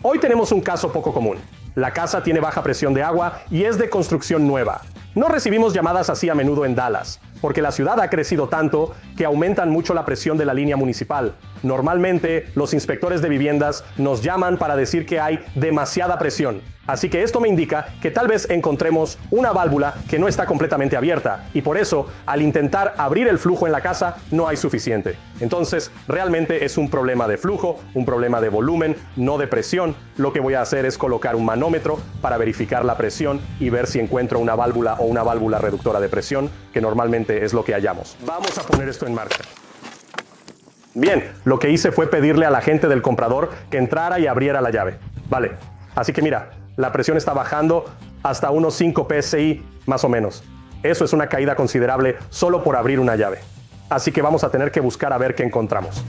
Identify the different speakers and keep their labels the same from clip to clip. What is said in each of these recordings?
Speaker 1: Hoy tenemos un caso poco común. La casa tiene baja presión de agua y es de construcción nueva. No recibimos llamadas así a menudo en Dallas, porque la ciudad ha crecido tanto que aumentan mucho la presión de la línea municipal. Normalmente, los inspectores de viviendas nos llaman para decir que hay demasiada presión. Así que esto me indica que tal vez encontremos una válvula que no está completamente abierta y por eso, al intentar abrir el flujo en la casa, no hay suficiente. Entonces, realmente es un problema de flujo, un problema de volumen, no de presión. Lo que voy a hacer es colocar un manómetro para verificar la presión y ver si encuentro una válvula o una válvula reductora de presión, que normalmente es lo que hallamos. Vamos a poner esto en marcha. Bien, lo que hice fue pedirle a la gente del comprador que entrara y abriera la llave. Vale, así que mira, la presión está bajando hasta unos 5 psi más o menos. Eso es una caída considerable solo por abrir una llave. Así que vamos a tener que buscar a ver qué encontramos.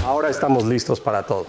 Speaker 1: Ahora estamos listos para todo.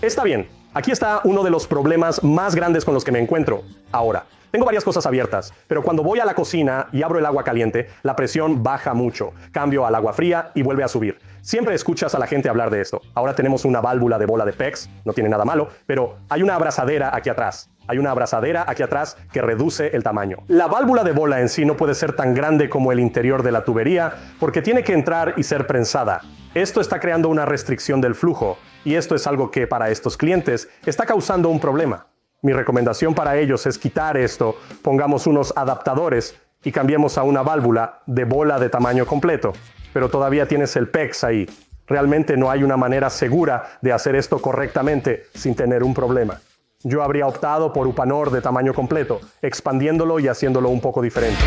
Speaker 1: Está bien, aquí está uno de los problemas más grandes con los que me encuentro ahora. Tengo varias cosas abiertas, pero cuando voy a la cocina y abro el agua caliente, la presión baja mucho. Cambio al agua fría y vuelve a subir. Siempre escuchas a la gente hablar de esto. Ahora tenemos una válvula de bola de PEX, no tiene nada malo, pero hay una abrazadera aquí atrás. Hay una abrazadera aquí atrás que reduce el tamaño. La válvula de bola en sí no puede ser tan grande como el interior de la tubería porque tiene que entrar y ser prensada. Esto está creando una restricción del flujo y esto es algo que para estos clientes está causando un problema. Mi recomendación para ellos es quitar esto, pongamos unos adaptadores y cambiemos a una válvula de bola de tamaño completo. Pero todavía tienes el PEX ahí. Realmente no hay una manera segura de hacer esto correctamente sin tener un problema. Yo habría optado por upanor de tamaño completo, expandiéndolo y haciéndolo un poco diferente.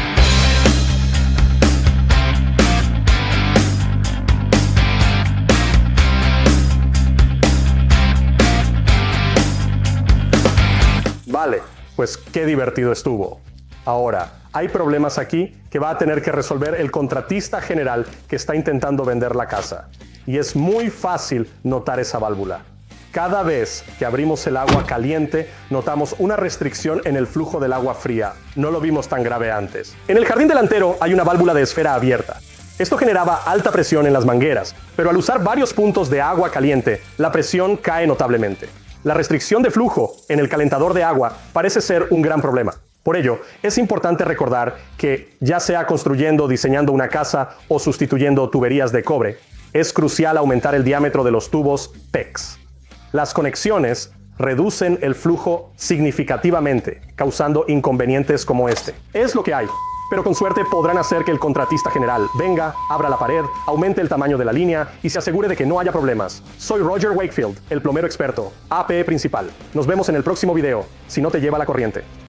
Speaker 1: Vale, pues qué divertido estuvo. Ahora, hay problemas aquí que va a tener que resolver el contratista general que está intentando vender la casa. Y es muy fácil notar esa válvula. Cada vez que abrimos el agua caliente, notamos una restricción en el flujo del agua fría. No lo vimos tan grave antes. En el jardín delantero hay una válvula de esfera abierta. Esto generaba alta presión en las mangueras, pero al usar varios puntos de agua caliente, la presión cae notablemente. La restricción de flujo en el calentador de agua parece ser un gran problema. Por ello, es importante recordar que, ya sea construyendo o diseñando una casa o sustituyendo tuberías de cobre, es crucial aumentar el diámetro de los tubos PEX. Las conexiones reducen el flujo significativamente, causando inconvenientes como este. Es lo que hay, pero con suerte podrán hacer que el contratista general venga, abra la pared, aumente el tamaño de la línea y se asegure de que no haya problemas. Soy Roger Wakefield, el plomero experto, AP principal. Nos vemos en el próximo video, si no te lleva la corriente.